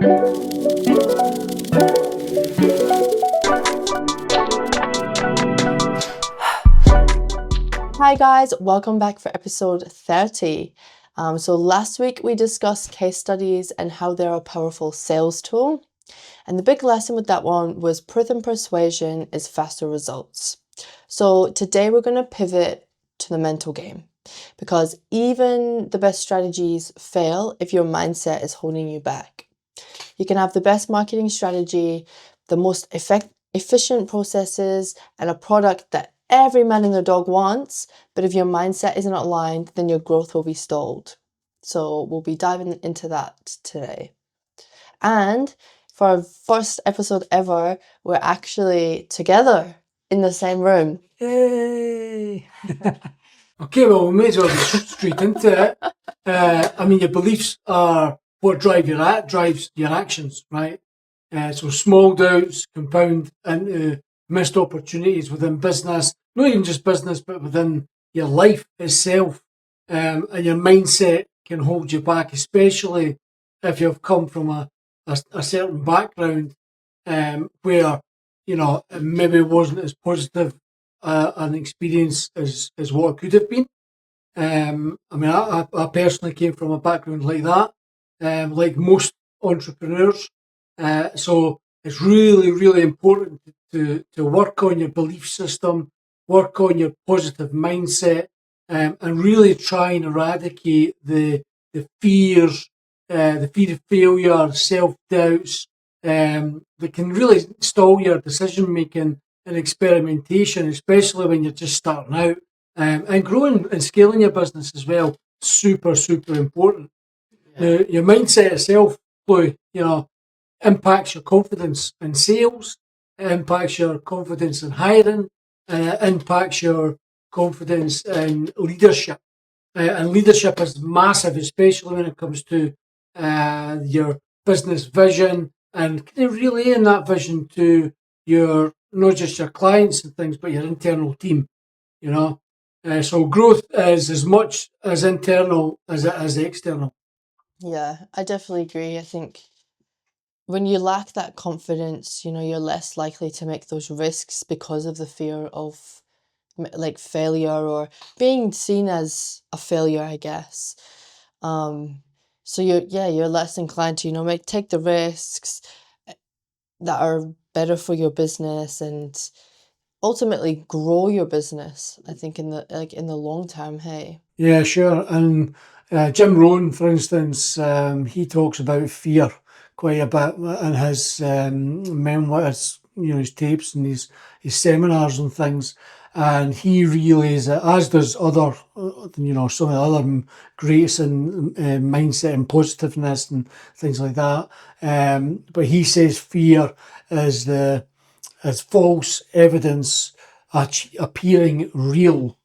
Hi guys, welcome back for episode 30. So last week we discussed case studies and how they're a powerful sales tool. And the big lesson with that one was proof and persuasion is faster results. So today we're going to pivot to the mental game, because even the best strategies fail if your mindset is holding you back. You can have the best marketing strategy, the most efficient processes, and a product that every man and their dog wants, but if your mindset isn't aligned, then your growth will be stalled. So we'll be diving into that today. And for our first episode ever, we're actually together in the same room. Yay! Okay, well, we may as well get straight into it. I mean, your beliefs are what drives your actions, right? So small doubts compound into missed opportunities within business, not even just business, but within your life itself. And your mindset can hold you back, especially if you've come from a certain background where, you know, it maybe wasn't as positive an experience as what it could have been. I mean, I personally came from a background like that, like most entrepreneurs. So it's really, really important to work on your belief system, work on your positive mindset, and really try and eradicate the fears, the fear of failure, self-doubts, that can really stall your decision making and experimentation, especially when you're just starting out. And growing and scaling your business as well, super, super important. Now, your mindset itself, Blue, you know, impacts your confidence in sales, it impacts your confidence in hiring, and it impacts your confidence in leadership. And leadership is massive, especially when it comes to your business vision and kind of relaying that vision to your, not just your clients and things, but your internal team, you know. So growth is as much as internal as it is external. Yeah, I definitely agree. I think when you lack that confidence, you know, you're less likely to make those risks because of the fear of like failure or being seen as a failure, I guess. So you're less inclined to, you know, take the risks that are better for your business and ultimately grow your business, I think, in the long term. Hey. Yeah, sure. And Jim Rohn, for instance, he talks about fear quite a bit in his memoirs, you know, his tapes and his seminars and things. And he relays it, as does other, you know, some of the other greats in mindset and positiveness and things like that. But he says fear is false evidence appearing real.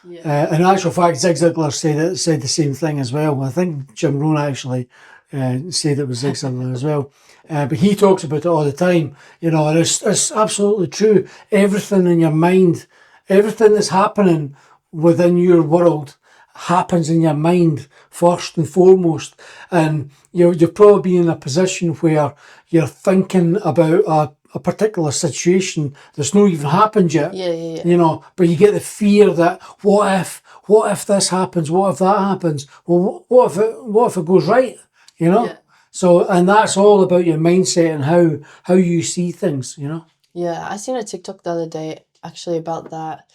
Yeah. In actual fact, Zig Ziglar said the same thing as well. I think Jim Rohn actually said it was Zig Ziglar as well. But he talks about it all the time, you know, and it's absolutely true. Everything in your mind, everything that's happening within your world happens in your mind first and foremost. And you'll probably be in a position where you're thinking about a particular situation that's not even happened yet. Yeah. You know, but you get the fear that what if this happens? What if that happens? Well, what if it goes right? You know? Yeah. So, and that's all about your mindset and how you see things, you know? Yeah, I seen a TikTok the other day actually about that,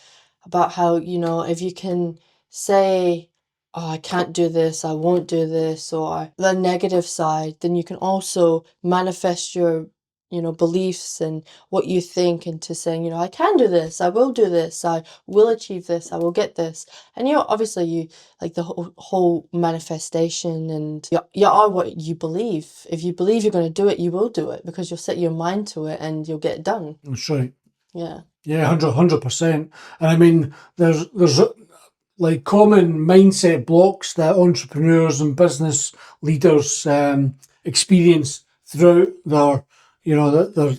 about how, you know, if you can say, oh, I can't do this, I won't do this, or the negative side, then you can also manifest your, you know, beliefs and what you think into saying, you know, I can do this, I will do this, I will achieve this, I will get this. And, you know, obviously you like the whole manifestation, and you are what you believe. If you believe you're going to do it, you will do it, because you'll set your mind to it and you'll get it done. That's right. Yeah. Yeah, 100%. And I mean, there's like common mindset blocks that entrepreneurs and business leaders experience throughout their, you know, their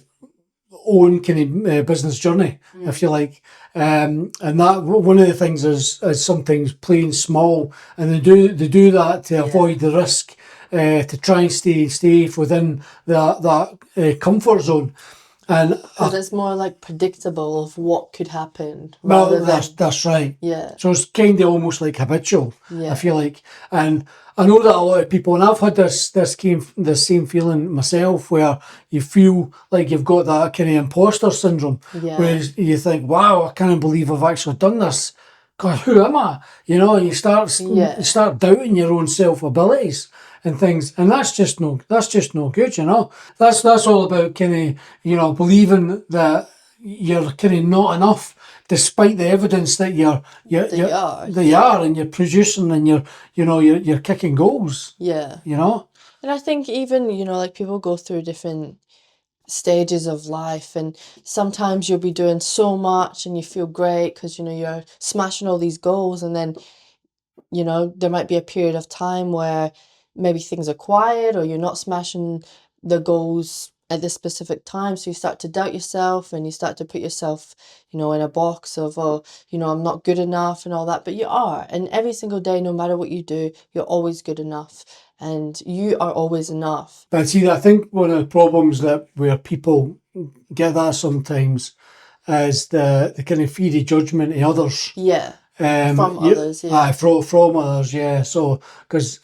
own kind of business journey, if you like. And that one of the things is sometimes playing small, and they do that to avoid the risk. to try and stay within that comfort zone. And Because it's more like predictable of what could happen. well, Rather than, that's right. yeah. So it's kind of almost like habitual. Yeah. I feel like, and I know that a lot of people, and I've had this same feeling myself, where you feel like you've got that kind of imposter syndrome, Yeah. whereas you think, "Wow, I can't believe I've actually done this. God, who am I?" You know, and you start doubting your own self abilities and things, and that's just no good. You know, that's all about kind of believing that you're kind of not enough, despite the evidence that you are, and you're producing, and you're kicking goals. Yeah. You know. And I think even, like people go through different stages of life, and sometimes you'll be doing so much and you feel great because you're smashing all these goals, and then there might be a period of time where maybe things are quiet or you're not smashing the goals at this specific time, so you start to doubt yourself and you start to put yourself in a box of, oh, I'm not good enough and all that, but you are. And every single day, no matter what you do, you're always good enough, and you are always enough. But see, I think one of the problems where people get that sometimes is the kind of fear of judgment of others. Yeah. From others, yeah. From others, yeah. So, because,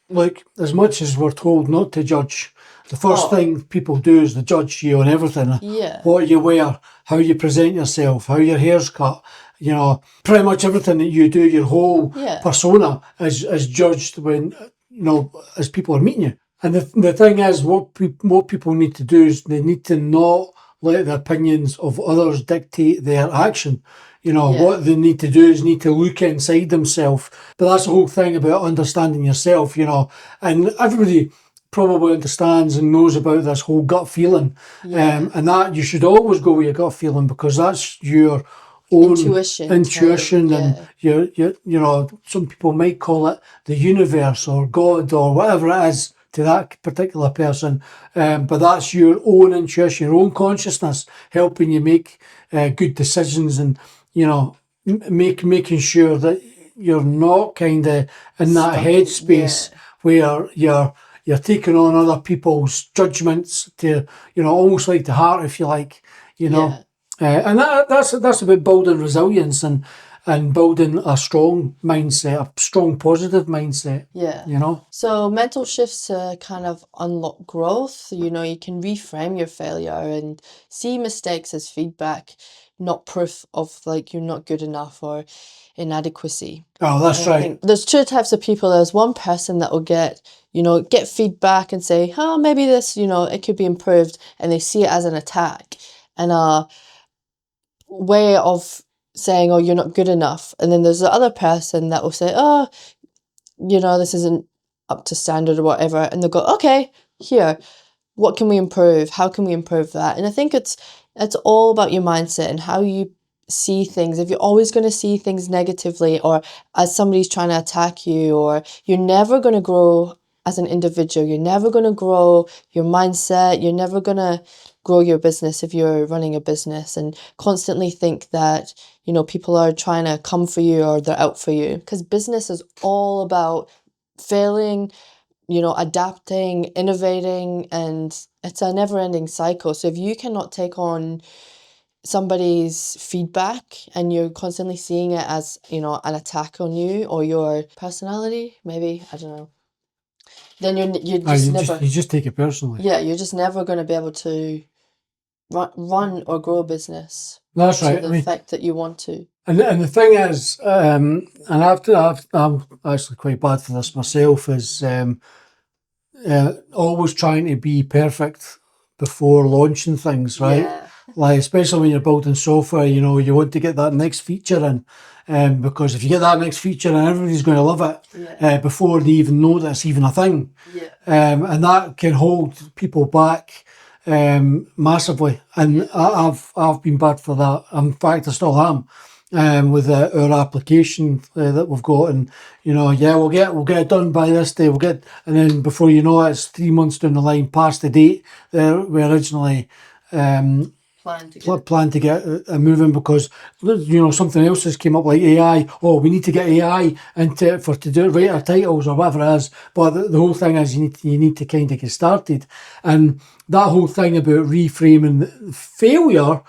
like, as much as we're told not to judge, the first thing people do is they judge you on everything. Yeah. What you wear, how you present yourself, how your hair's cut. Pretty much everything that you do, your whole persona is judged when, as people are meeting you. And the thing is, what people need to do is they need to not let the opinions of others dictate their action. What they need to do is need to look inside themselves. But that's the whole thing about understanding yourself, and everybody probably understands and knows about this whole gut feeling. And that you should always go with your gut feeling, because that's your own intuition, and your some people might call it the universe or God or whatever it is to that particular person, but that's your own intuition, your own consciousness helping you make good decisions, and making sure that you're not kind of in that headspace where you're taking on other people's judgments to almost like to heart, if you like, and that's about building resilience and building a strong mindset, a strong positive mindset. Yeah. So mental shifts to kind of unlock growth. You can reframe your failure and see mistakes as feedback, not proof of like you're not good enough or inadequacy. Oh, that's right. There's two types of people. There's one person that will get feedback and say, oh, maybe this, it could be improved, and they see it as an attack and a way of saying, oh, you're not good enough. And then there's the other person that will say, oh, this isn't up to standard or whatever, and they'll go, okay, here, what can we improve? How can we improve that? And I think it's all about your mindset and how you see things. If you're always going to see things negatively, or as somebody's trying to attack you, or you're never going to grow as an individual, you're never going to grow your mindset, you're never going to grow your business if you're running a business and constantly think that people are trying to come for you or they're out for you, because business is all about failing, adapting, innovating, and it's a never-ending cycle. So if you cannot take on somebody's feedback and you're constantly seeing it as an attack on you or your personality, maybe, I don't know, then you just take it personally. Yeah, you're just never going to be able to run or grow a business. That's right. To the effect that you want to. And the thing is, and I'm actually quite bad for this myself, is always trying to be perfect before launching things, right? Yeah. Like, especially when you're building software, you want to get that next feature in, because if you get that next feature in, everybody's going to love it before they even know that it's even a thing. Yeah. And that can hold people back massively, and I've been bad for that. In fact, I still am. With our application that we've got, and we'll get it done by this day. And then before you know it, it's 3 months down the line, past the date that we originally plan to get moving, because something else has came up like AI. Oh, we need to get AI into to do write our titles or whatever it is. But the whole thing is you need to kind of get started, and that whole thing about reframing failure.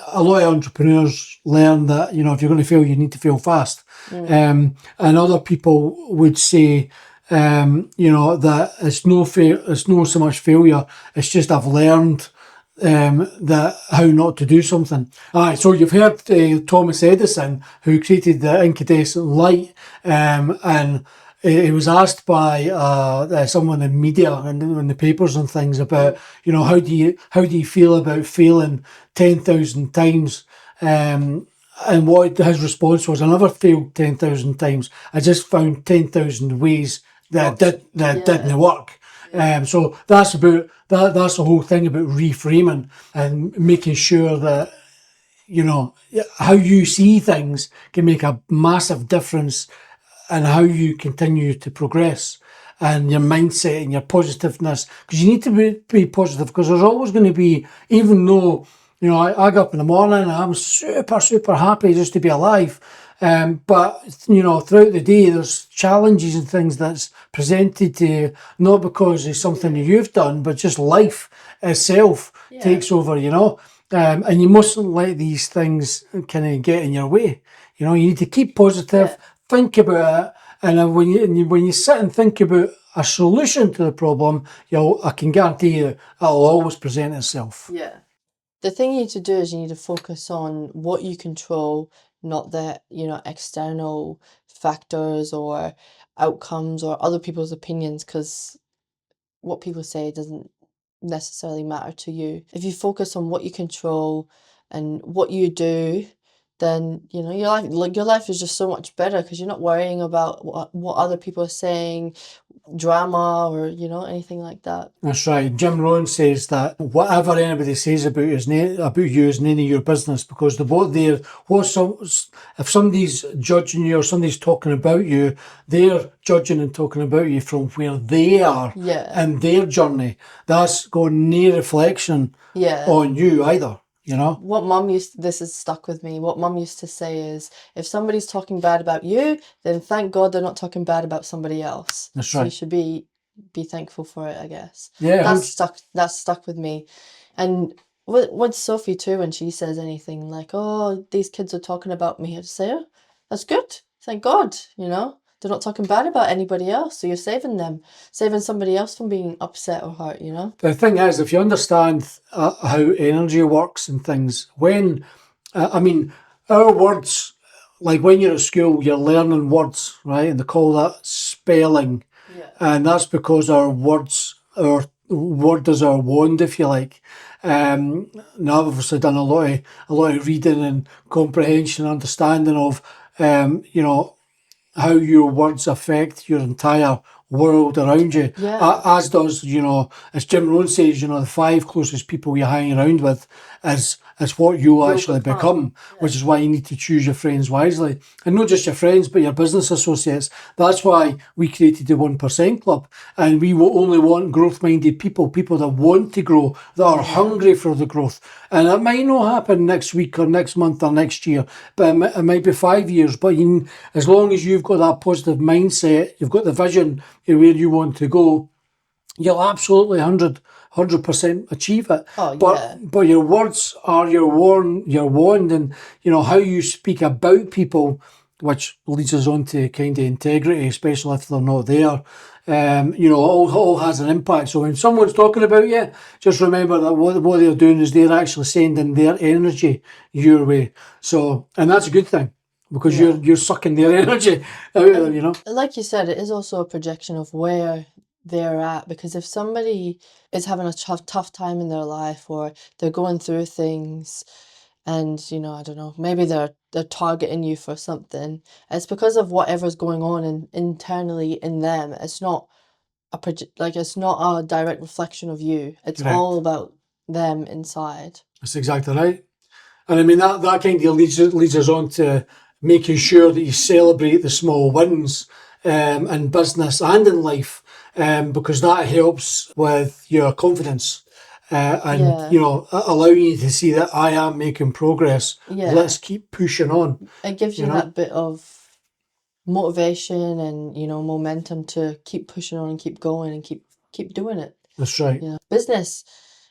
A lot of entrepreneurs learn that if you're going to fail, you need to fail fast, and other people would say. That it's no so much failure. It's just I've learned that how not to do something. So you've heard Thomas Edison, who created the incandescent light, and he was asked by someone in media and in the papers and things about how do you feel about failing 10,000 times. And what his response was, I never failed 10,000 times. I just found 10,000 ways that didn't work. So that's about that's the whole thing about reframing and making sure that how you see things can make a massive difference in how you continue to progress, and your mindset and your positiveness, because you need to be positive, because there's always going to be, even though I get up in the morning and I'm super happy just to be alive. But throughout the day, there's challenges and things that's presented to you, not because it's something that you've done, but just life itself takes over. And you mustn't let these things kind of get in your way. You need to keep positive, think about it, and then when you sit and think about a solution to the problem, I can guarantee you it'll always present itself. Yeah. The thing you need to do is you need to focus on what you control, not the external factors or outcomes or other people's opinions, because what people say doesn't necessarily matter to you. If you focus on what you control and what you do, then your life is just so much better, because you're not worrying about what other people are saying, drama, or anything like that. That's right. Jim Rohn says that whatever anybody says about you is none of your business, because if somebody's judging you or somebody's talking about you, they're judging and talking about you from where they are in their journey. That's got no reflection on you either. What this has stuck with me. What Mum used to say is, if somebody's talking bad about you, then thank God they're not talking bad about somebody else. That's right. So you should be thankful for it, I guess. Yeah. That's stuck with me. And with Sophie too, when she says anything like, oh, these kids are talking about me, I'd say, oh, that's good. Thank God, They're not talking bad about anybody else, so you're saving somebody else from being upset or hurt, The thing is, if you understand how energy works and things, our words, like when you're at school, you're learning words, right? And they call that spelling. Yeah. And that's because our word is our wand, if you like. Now I've obviously done a lot of reading and comprehension and understanding of, how your words affect your entire world around you. As does, as Jim Rohn says, the 5 closest people you hang around with is what you'll actually become, which is why you need to choose your friends wisely. And not just your friends, but your business associates. That's why we created the 1% Club. And we will only want growth-minded people that want to grow, that are hungry for the growth. And it might not happen next week or next month or next year, but it might be 5 years. But as long as you've got that positive mindset, you've got the vision of where you want to go, you'll absolutely 100% achieve it. But your words are your wand, and how you speak about people, which leads us on to kind of integrity, especially if they're not there. All has an impact. So when someone's talking about you, just remember that what they're doing is they're actually sending their energy your way. So, and that's a good thing, because you're sucking their energy out of them. Like you said, it is also a projection of where they're at, because if somebody is having a tough time in their life, or they're going through things, and I don't know, maybe they're targeting you for something, it's because of whatever's going on internally in them. It's not it's not a direct reflection of you. It's all about them inside. That's exactly right. And that kind of leads us on to making sure that you celebrate the small wins in business and in life, because that helps with your confidence. and Yeah. you know, allowing you to see that I am making progress. Yeah. Let's keep pushing on. It gives you know? that bit of motivation and, you know, momentum to keep pushing on and keep going and keep doing it. That's right. Yeah. Business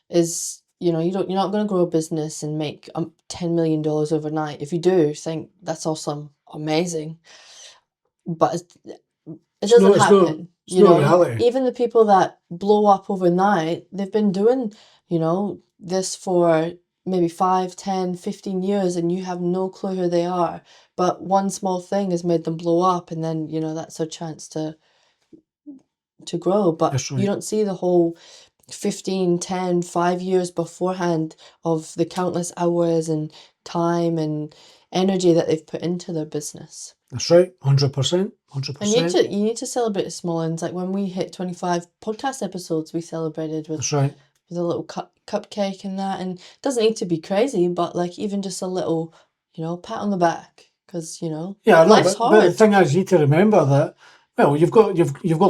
is, you know, you're not going to grow a business and make $10 million overnight. If you do, think that's awesome, amazing. But it doesn't happen. It's no reality. Even the people that blow up overnight, they've been doing, you know, this for maybe 5, 10, 15 years, and you have no clue who they are. But one small thing has made them blow up, and then, you know, that's their chance to grow. But That's right. you don't see the whole 15, 10, 5 years beforehand of the countless hours and time and energy that they've put into their business. That's right, 100%, 100%. And you need to celebrate the small wins. Like when we hit 25 podcast episodes, we celebrated with, That's right. with a little cupcake and that. And it doesn't need to be crazy, but like even just a little, you know, pat on the back, because, you know, life's hard. But the thing is, you need to remember that, well, you've got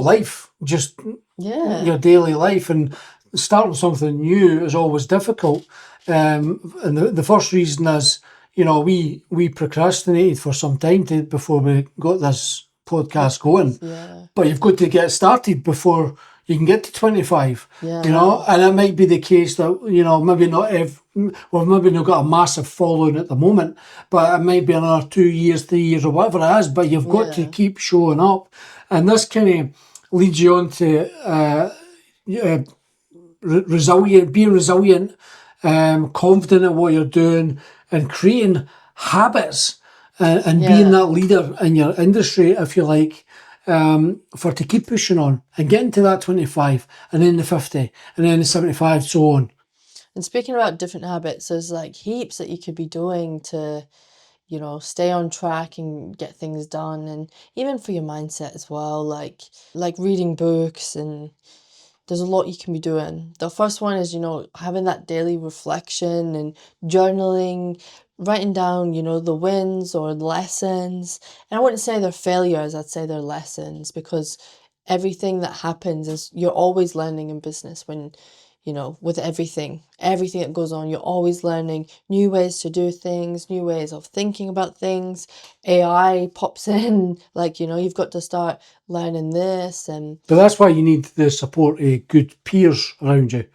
life, just your daily life, and starting something new is always difficult. And the first reason is, you know, we procrastinated for some time before we got this podcast going. Yeah. But you've got to get started before you can get to 25. Yeah. You know, and it might be the case that, you know, maybe maybe not got a massive following at the moment, but it might be another 2 years, 3 years, or whatever it is. But you've got to keep showing up, and this kind of leads you on to being resilient, confident in what you're doing, and creating habits, and being that leader in your industry, if you like, to keep pushing on and getting to that 25, and then the 50, and then the 75, so on. And speaking about different habits, there's like heaps that you could be doing to, you know, stay on track and get things done, and even for your mindset as well, like reading books, and there's a lot you can be doing. The first one is, you know, having that daily reflection and journaling, writing down, you know, the wins or the lessons. And I wouldn't say they're failures, I'd say they're lessons, because everything that happens is, you're always learning in business. When, you know, with everything that goes on, you're always learning new ways to do things, new ways of thinking about things. AI pops in, like, you know, you've got to start learning this. But that's why you need the support of good peers around you.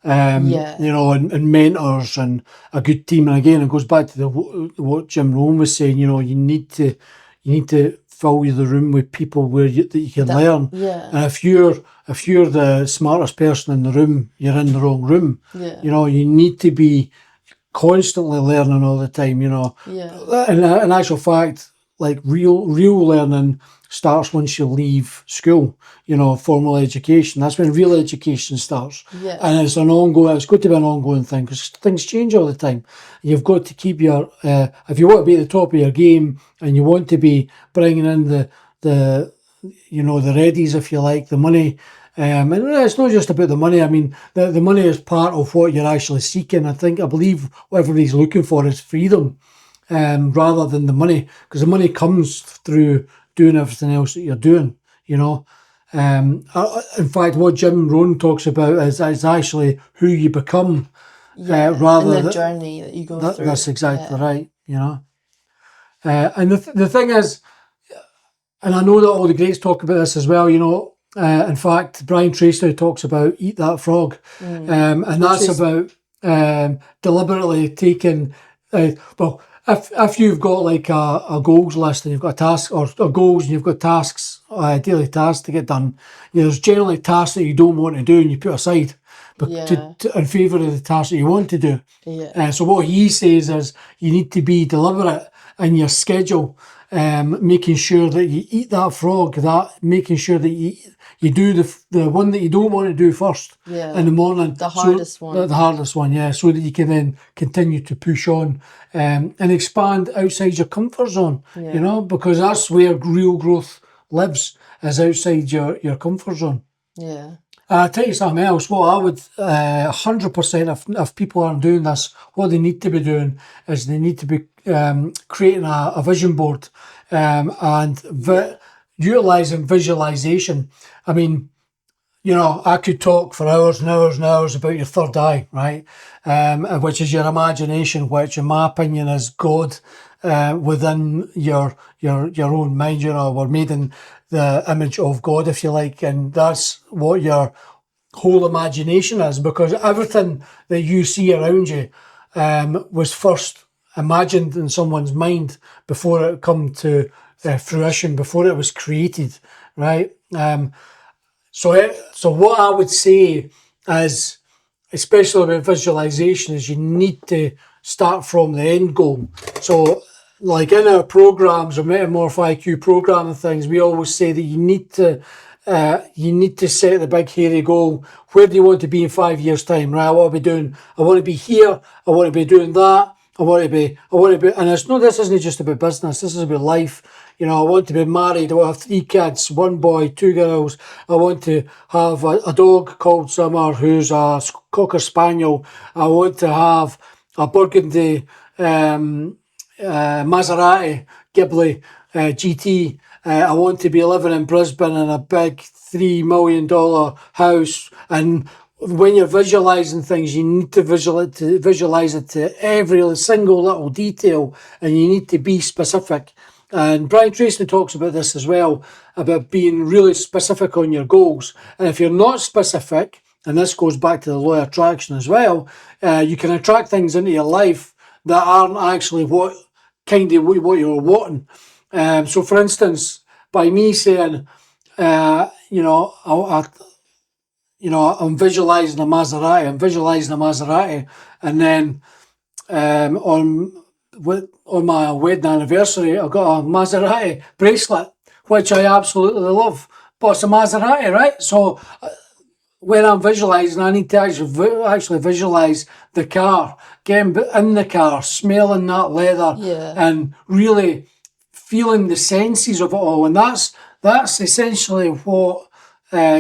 You know, and mentors and a good team. And again, it goes back to what Jim Rohn was saying. You know, you need to fill the room with people that you can learn. Yeah. And if you're the smartest person in the room, you're in the wrong room. Yeah. You know, you need to be constantly learning all the time. You know. Yeah. And in actual fact, like real learning starts once you leave school, you know, formal education. That's when real education starts. Yeah. And it's got to be an ongoing thing, because things change all the time. You've got to keep your, if you want to be at the top of your game, and you want to be bringing in the you know, the readies, if you like, the money. And it's not just about the money. I mean, the money is part of what you're actually seeking. I believe what everybody's looking for is freedom, rather than the money, because the money comes through doing everything else that you're doing, you know. In fact, what Jim Rohn talks about is actually who you become, rather than the than journey that you go through. That's exactly right, you know. And the thing is, and I know that all the greats talk about this as well, you know. In fact, Brian Tracy talks about Eat That Frog, and that's about deliberately taking, if you've got like a goals list, and you've got a task, or goals, and you've got tasks, daily tasks to get done, you know, there's generally tasks that you don't want to do, and you put aside in favour of the tasks that you want to do. So what he says is, you need to be deliberate in your schedule, making sure that you eat that frog, making sure that you do the one that you don't want to do first in the morning. The hardest one. The hardest one, yeah, so that you can then continue to push on, and expand outside your comfort zone, you know, because that's where real growth lives, is outside your comfort zone. Yeah. I'll tell you something else. What I would 100%, if people aren't doing this, what they need to be doing is they need to be creating a vision board, and utilising visualisation. I mean, You know, I could talk for hours and hours and hours about your third eye, right? Which is your imagination, which in my opinion is God within your own mind. You know, we're made in the image of God, if you like, and that's what your whole imagination is, because everything that you see around you was first imagined in someone's mind before it come to fruition, before it was created, right? So what I would say is, especially with visualization, is you need to start from the end goal. So, like in our programs or Metamorph IQ programming things, we always say that you need to set the big hairy goal. Where do you want to be in 5 years' time? Right, what are we doing? I want to be here. I want to be doing that. I want to be, and it's no, this isn't just about business. This is about life. You know, I want to be married. I want to have 3 kids, 1 boy, 2 girls. I want to have a dog called Summer, who's a Cocker Spaniel. I want to have a Burgundy Maserati Ghibli GT. I want to be living in Brisbane in a big $3 million house. And when you're visualizing things, you need to visualize it to every single little detail, and you need to be specific. And Brian Tracy talks about this as well, about being really specific on your goals. And if you're not specific, and this goes back to the law of attraction as well, you can attract things into your life that aren't actually what you're wanting. So, for instance, by me saying, I'm visualizing a Maserati, and then on my wedding anniversary, I got a Maserati bracelet, which I absolutely love. But it's a Maserati, right? So when I'm visualizing, I need to actually visualize the car, getting in the car, smelling that leather, and really feeling the senses of it all. And that's essentially what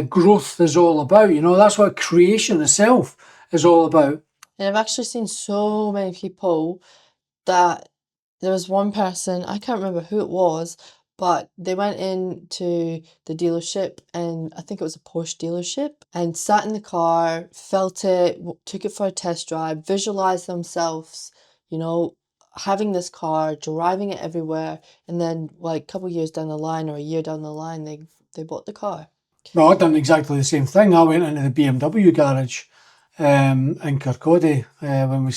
growth is all about. You know, that's what creation itself is all about. And I've actually seen so many people that there was one person, I can't remember who it was, but they went into the dealership, and I think it was a Porsche dealership, and sat in the car, felt it, took it for a test drive, visualized themselves, you know, having this car, driving it everywhere, and then like a couple of years down the line or a year down the line, they bought the car. Well, I'd done exactly the same thing. I went into the BMW garage in Kirkcaldy when we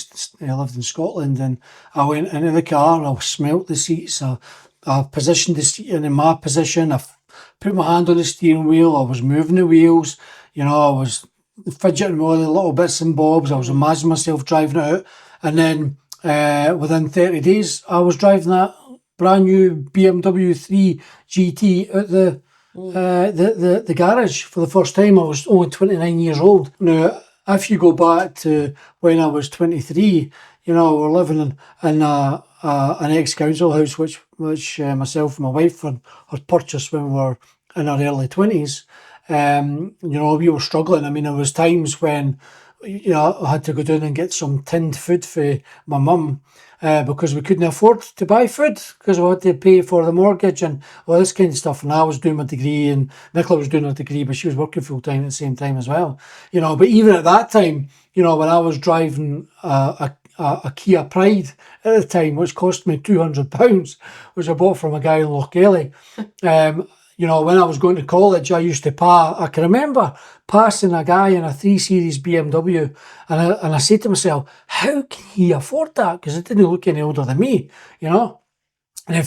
lived in Scotland, and I went into the car, I smelt the seats, I positioned the seat in my position, I put my hand on the steering wheel, I was moving the wheels, you know, I was fidgeting with all the little bits and bobs, I was imagining myself driving it out, and then within 30 days I was driving that brand new BMW 3 GT at the garage for the first time. I was only 29 years old. Now, if you go back to when I was 23, you know, we're living in an ex-council house, which myself and my wife had purchased when we were in our early 20s. You know, we were struggling. I mean, there was times when, you know, I had to go down and get some tinned food for my mum because we couldn't afford to buy food because we had to pay for the mortgage and all this kind of stuff. And I was doing my degree, and Nicola was doing her degree, but she was working full time at the same time as well. You know, but even at that time, you know, when I was driving a Kia Pride at the time, which cost me £200, which I bought from a guy in Lochgelly. You know, when I was going to college, I used to I can remember passing a guy in a 3 Series BMW, and I said to myself, how can he afford that? Because it didn't look any older than me, you know. And then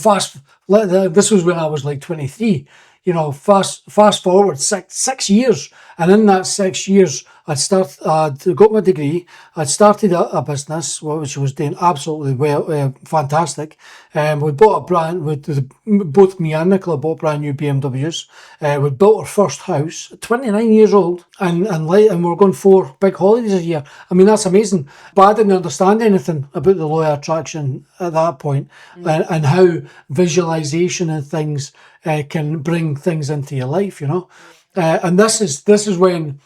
this was when I was like 23. You know, fast forward six years, and in that 6 years, I'd got my degree. I'd started a business which was doing absolutely well, fantastic. We bought both me and Nicola bought brand new BMWs. We built our first house at 29 years old, and we're going 4 big holidays a year. I mean, that's amazing. But I didn't understand anything about the law of attraction at that point, and how visualization and things can bring things into your life, you know. And this is when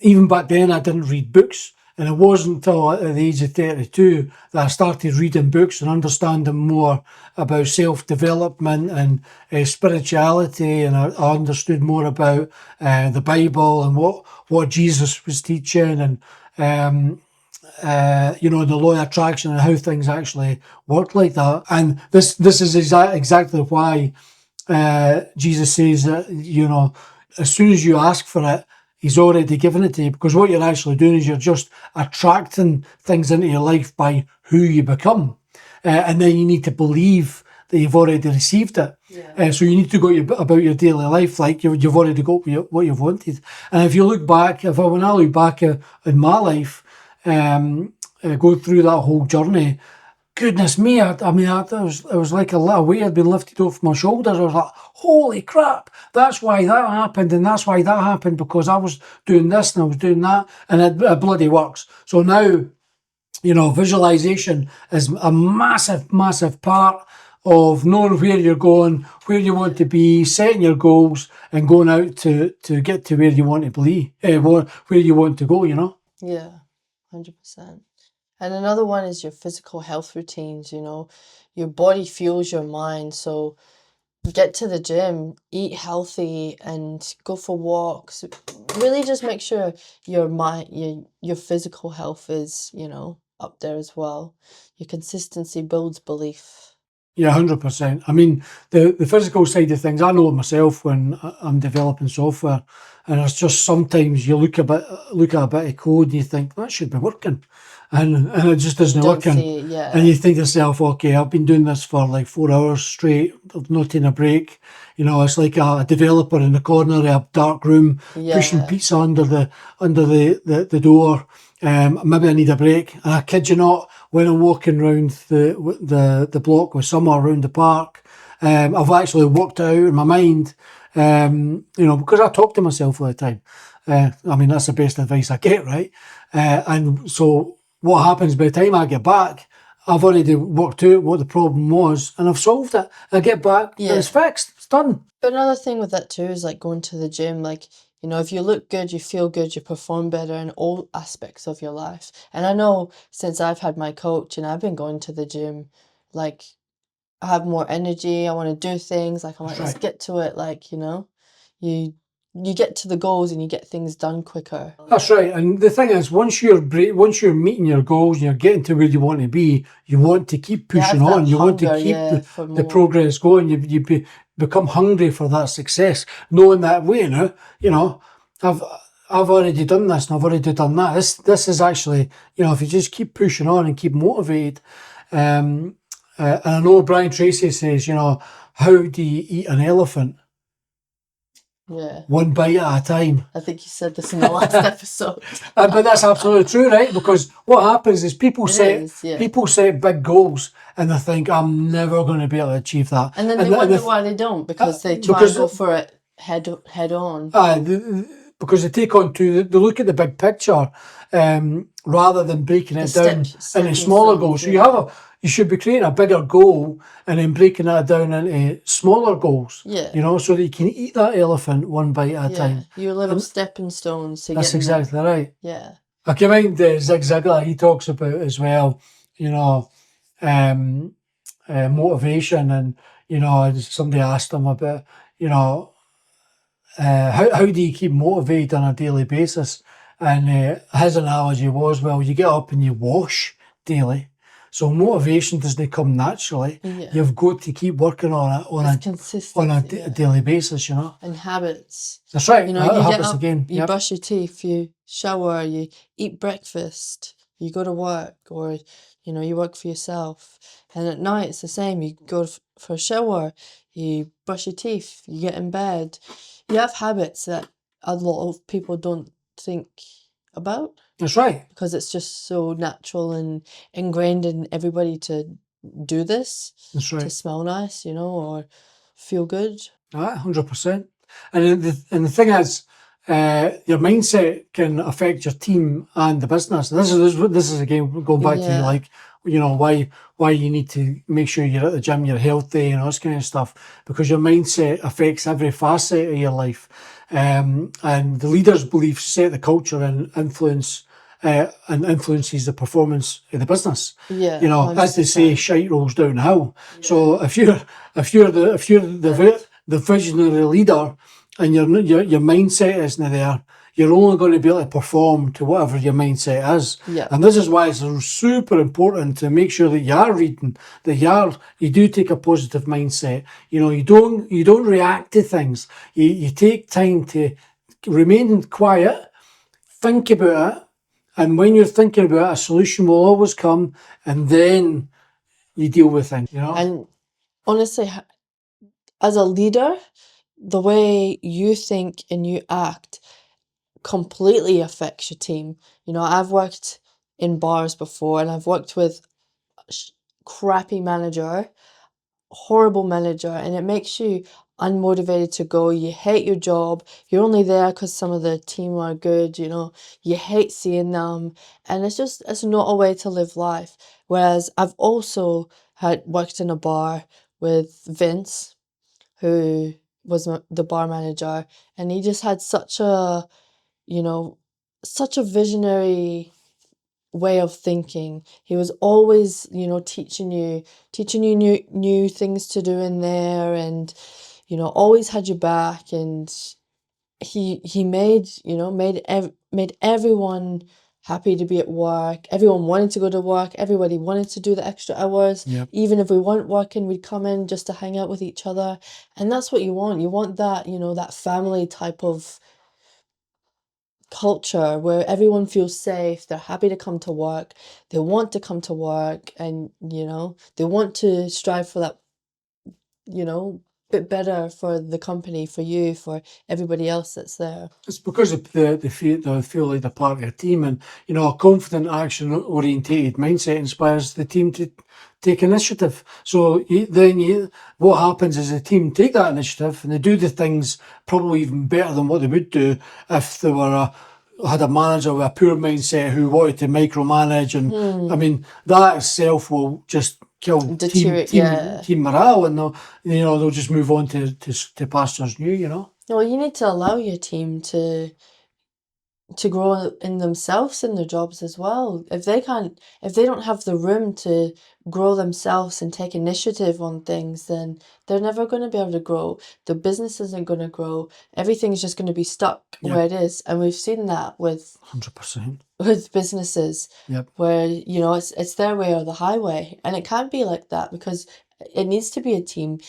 even back then I didn't read books. And it wasn't until at the age of 32 that I started reading books and understanding more about self-development and spirituality, and I understood more about the Bible and what Jesus was teaching, and the law of attraction and how things actually work like that. And this is exactly why Jesus says that, as soon as you ask for it, he's already given it to you, because what you're actually doing is you're just attracting things into your life by who you become. And then you need to believe that you've already received it. Yeah. So you need to go about your daily life like you've already got what you've wanted. And if you look back, when I look back in my life, go through that whole journey, goodness me, it was like a little weight had been lifted off my shoulders. I was like, holy crap, that's why that happened, and that's why that happened, because I was doing this and I was doing that, and it bloody works. So now, visualization is a massive, massive part of knowing where you're going, where you want to be, setting your goals, and going out to get to where you want to be, where you want to go, Yeah, 100%. And another one is your physical health routines. Your body fuels your mind. So get to the gym, eat healthy, and go for walks. Really just make sure your mind, your physical health is, up there as well. Your consistency builds belief. Yeah, 100%. I mean, the physical side of things, I know it myself when I'm developing software, and it's just sometimes you look at a bit of code and you think that should be working, and it just isn't Don't working. see it, yeah. And you think to yourself, okay, I've been doing this for like 4 hours straight, I've not taken a break. It's like a developer in the corner of a dark room, pushing pizza under the door. Maybe I need a break. And I kid you not, when I'm walking around the block with summer around the park, I've actually worked it out in my mind, because I talk to myself all the time. That's the best advice I get, right? And so what happens by the time I get back, I've already worked out what the problem was and I've solved it. I get back, and it's fixed, it's done. But another thing with that too is like going to the gym, like, if you look good, you feel good, you perform better in all aspects of your life. And I know since I've had my coach and I've been going to the gym, like, I have more energy, I want to do things, like, I'm like, let's get to it, like, you get to the goals and you get things done quicker. That's right. And the thing is, once you're meeting your goals and you're getting to where you want to be, you want to keep pushing on. You want to keep the progress going. You become hungry for that success, knowing that way now, I've already done this and I've already done that. This is actually, if you just keep pushing on and keep motivated. And I know Brian Tracy says, how do you eat an elephant? Yeah. One bite at a time. I think you said this in the last episode. But that's absolutely true, right? Because what happens is people set big goals and they think, I'm never going to be able to achieve that. And then they wonder why they don't, because they try and go for it head on. Because they take on they look at the big picture rather than breaking it down into smaller goals. Yeah. So you should be creating a bigger goal and then breaking that down into smaller goals. Yeah. So that you can eat that elephant one bite at a time. Your little stepping stones to That's exactly right. Yeah. I can mind Zig Ziglar, he talks about as well, motivation, and, somebody asked him about, how do you keep motivated on a daily basis? And his analogy was, well, you get up and you wash daily. So motivation doesn't come naturally. Yeah. You've got to keep working on it on a daily basis, And habits. That's right. You habits get up, again. you brush your teeth, you shower, you eat breakfast, you go to work, or you work for yourself. And at night it's the same. You go for a shower, you brush your teeth, you get in bed. You have habits that a lot of people don't think about. That's right. Because it's just so natural and ingrained in everybody to do this. That's right. To smell nice, or feel good. 100%. And the thing is, your mindset can affect your team and the business. And this is again going back to like, why you need to make sure you're at the gym, you're healthy, and all this kind of stuff, because your mindset affects every facet of your life. And the leader's beliefs set the culture and influence and influences the performance of the business. Yeah, You know, as they say, 100%. shite rolls downhill. Yeah. So if you're the visionary leader and your mindset isn't there, you're only going to be able to perform to whatever your mindset is. Yeah. And this is why it's super important to make sure that you are reading, that you do take a positive mindset. You know, you don't react to things. You take time to remain quiet, think about it, and when you're thinking about it, a solution will always come, and then you deal with things, you know? And honestly, as a leader, the way you think and you act completely affects your team. You know, I've worked in bars before and I've worked with crappy manager, horrible manager, and it makes you unmotivated to go. You hate your job. You're only there because some of the team are good, you know. You hate seeing them, and it's not a way to live life. Whereas I've also had worked in a bar with Vince, who was the bar manager, and he just had such a, you know, such a visionary way of thinking. He was always, you know, teaching you new things to do in there, and you know, always had your back. And he made, you know, made everyone happy to be at work. Everyone wanted to go to work. Everybody wanted to do the extra hours. Yep. Even if we weren't working, we'd come in just to hang out with each other. And that's what you want. You want that, you know, that family type of culture where everyone feels safe, they're happy to come to work, they want to come to work, and you know, they want to strive for that, you know, bit better for the company, for you, for everybody else that's there. It's because they feel like they're part of a team, and you know, a confident, action-orientated mindset inspires the team to take initiative. So what happens is the team take that initiative and they do the things probably even better than what they would do if they had a manager with a poor mindset who wanted to micromanage, and I mean that itself will just kill team morale, and they'll just move on to pastures new, you know. Well, you need to allow your team to grow in themselves in their jobs as well. If they don't have the room to grow themselves and take initiative on things, then they're never going to be able to grow. The business isn't going to grow. Everything's just going to be stuck where it is. And we've seen that with 100%. with businesses, Yep. where, you know, it's their way or the highway. And it can't be like that, because it needs to be a team.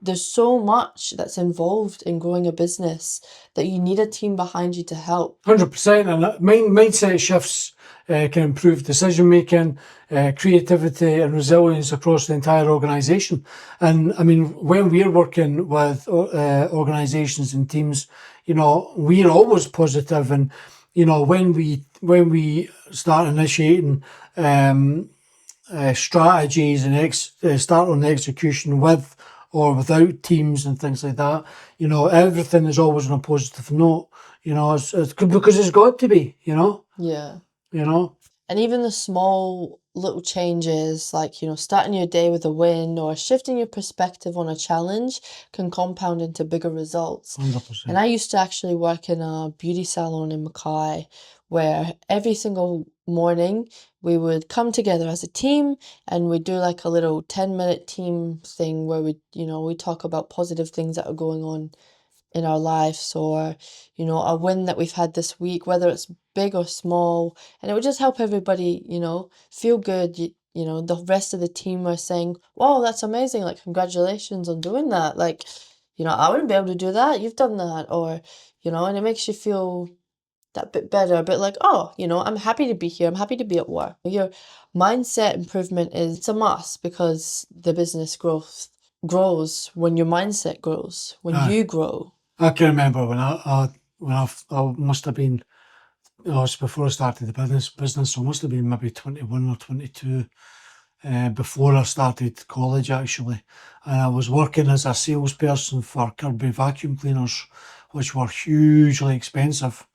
There's so much that's involved in growing a business that you need a team behind you to help. 100%. And mindset shifts can improve decision making, creativity, and resilience across the entire organisation. And I mean, when we're working with organisations and teams, you know, we're always positive. And you know, when we start initiating strategies and start on the execution with or without teams and things like that, you know, everything is always on a positive note. You know, it's good because it's got to be, you know. Yeah. You know. And even the small little changes, like, you know, starting your day with a win or shifting your perspective on a challenge, can compound into bigger results. 100%. And I used to actually work in a beauty salon in Mackay, where every single morning we would come together as a team and we'd do like a little 10-minute team thing where we talk about positive things that are going on in our lives, or, you know, a win that we've had this week, whether it's big or small. And it would just help everybody, you know, feel good. You know, the rest of the team are saying, wow, that's amazing, like, congratulations on doing that. Like, you know, I wouldn't be able to do that, you've done that. Or, you know, and it makes you feel that bit better, a bit like, oh, you know, I'm happy to be here, I'm happy to be at work. Your mindset improvement is a must, because the business grows when your mindset grows, when you grow. I can remember when I must have been, it was before I started the business, so I must have been maybe 21 or 22 before I started college, actually. And I was working as a salesperson for Kirby vacuum cleaners, which were hugely expensive.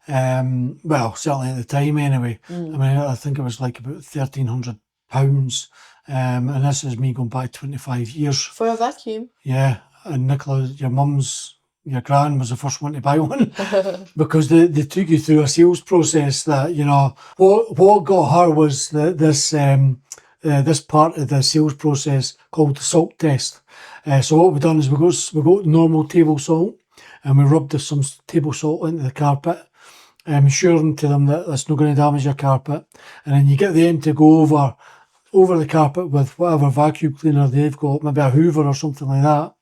Well, certainly at the time anyway. I mean, I think it was like about £1,300. And this is me going back 25 years. For a vacuum? Yeah. And Nicola, your mum's your gran was the first one to buy one because they took you through a sales process that, you know, what got her was this part of the sales process called the salt test. So what we've done is we got normal table salt and we rubbed some table salt into the carpet, assuring to them that that's not going to damage your carpet. And then you get them to go over the carpet with whatever vacuum cleaner they've got, maybe a Hoover or something like that.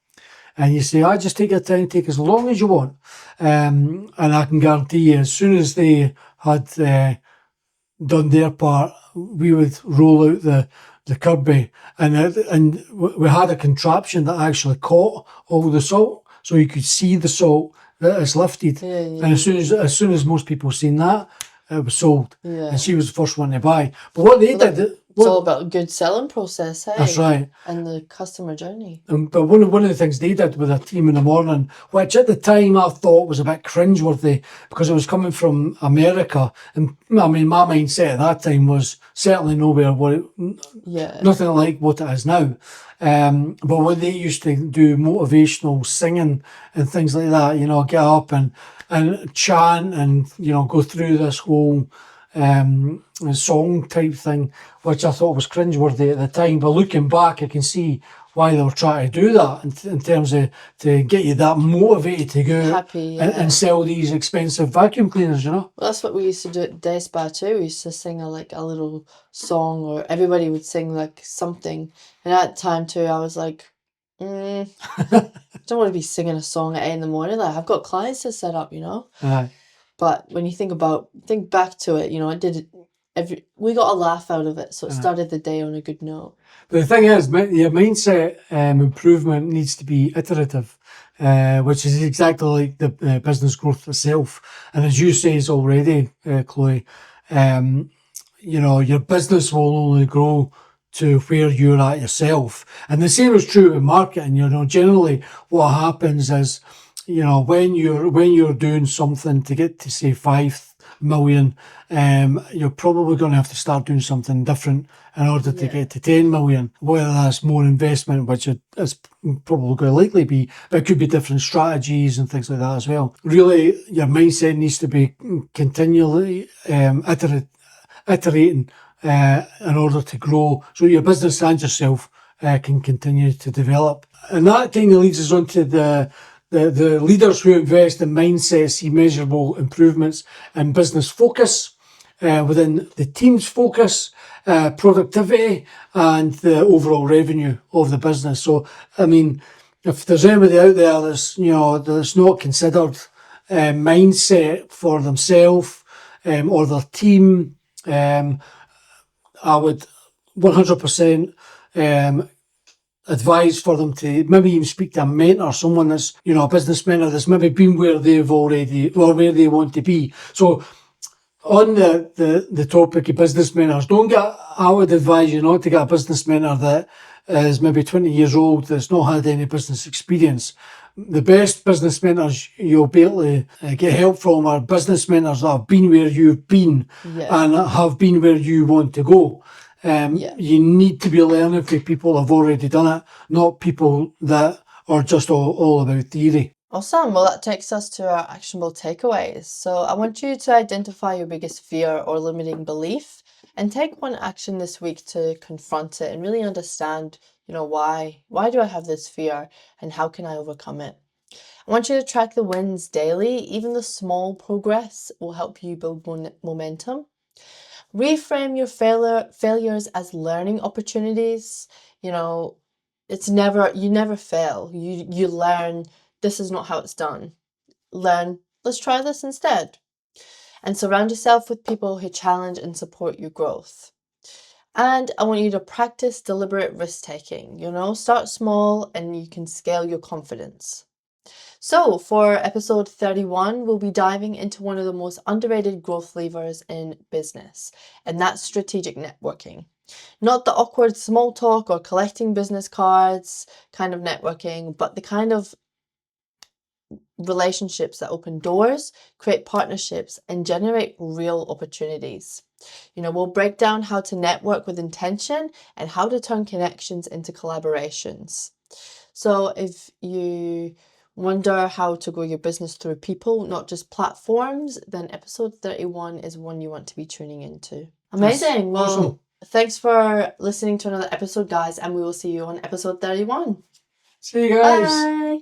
And you say, I just take your time, take as long as you want. And I can guarantee you, as soon as they had done their part, we would roll out the Kirby, and we had a contraption that actually caught all the salt, so you could see the salt that is lifted. Yeah. And as soon as most people seen that, it was sold. Yeah. And she was the first one to buy. But what they did... It's all about a good selling process, hey? That's right. And the customer journey. But one of the things they did with their team in the morning, which at the time I thought was a bit cringeworthy because it was coming from America. And I mean, my mindset at that time was certainly nowhere nothing like what it is now. But when they used to do motivational singing and things like that, you know, get up and chant and, you know, go through this whole song type thing, which I thought was cringeworthy at the time. But looking back, I can see why they were trying to do that in terms of to get you that motivated to go happy, and sell these expensive vacuum cleaners, you know. Well, that's what we used to do at Day Spa too. We used to sing a little song, or everybody would sing like something. And at the time too, I was like, I don't want to be singing a song at 8 in the morning. Like, I've got clients to set up, you know. But when you think back to it, you know, we got a laugh out of it, so it started the day on a good note. But the thing is, your mindset improvement needs to be iterative, which is exactly like the business growth itself. And as you say already, Chloe, you know, your business will only grow to where you're at yourself. And the same is true in marketing. You know, generally what happens is, you know, when you're doing something to get to say 5 million, you're probably going to have to start doing something different in order to get to 10 million. Whether that's more investment, which is probably going to likely be, but it could be different strategies and things like that as well. Really, your mindset needs to be continually iterating in order to grow, so your business and yourself can continue to develop. And that kind of leads us on to the leaders who invest in mindset see measurable improvements in business focus, within the team's focus, productivity, and the overall revenue of the business. So, I mean, if there's anybody out there that's not considered mindset for themselves or their team, I would 100% advise for them to maybe even speak to a mentor, someone that's, you know, a business mentor that's maybe been where they've already, or where they want to be. So on the topic of business mentors, I would advise you not to get a business mentor that is maybe 20 years old, that's not had any business experience. The best business mentors you'll be able to get help from are business mentors that have been where you've been and have been where you want to go. You need to be learning from people who have already done it, not people that are just all about theory. Awesome. Well, that takes us to our actionable takeaways. So I want you to identify your biggest fear or limiting belief and take one action this week to confront it and really understand, you know, why do I have this fear and how can I overcome it? I want you to track the wins daily. Even the small progress will help you build momentum. Reframe your failures as learning opportunities. You know, you never fail. You learn, this is not how it's done. Learn, let's try this instead. And surround yourself with people who challenge and support your growth. And I want you to practice deliberate risk taking. You know, start small and you can scale your confidence. So for episode 31, we'll be diving into one of the most underrated growth levers in business, and that's strategic networking. Not the awkward small talk or collecting business cards kind of networking, but the kind of relationships that open doors, create partnerships, and generate real opportunities. You know, we'll break down how to network with intention and how to turn connections into collaborations. So if you wonder how to grow your business through people, not just platforms, then episode 31 is one you want to be tuning into. Amazing. Well, awesome. Thanks for listening to another episode, guys, and we will see you on episode 31. See you guys. Bye.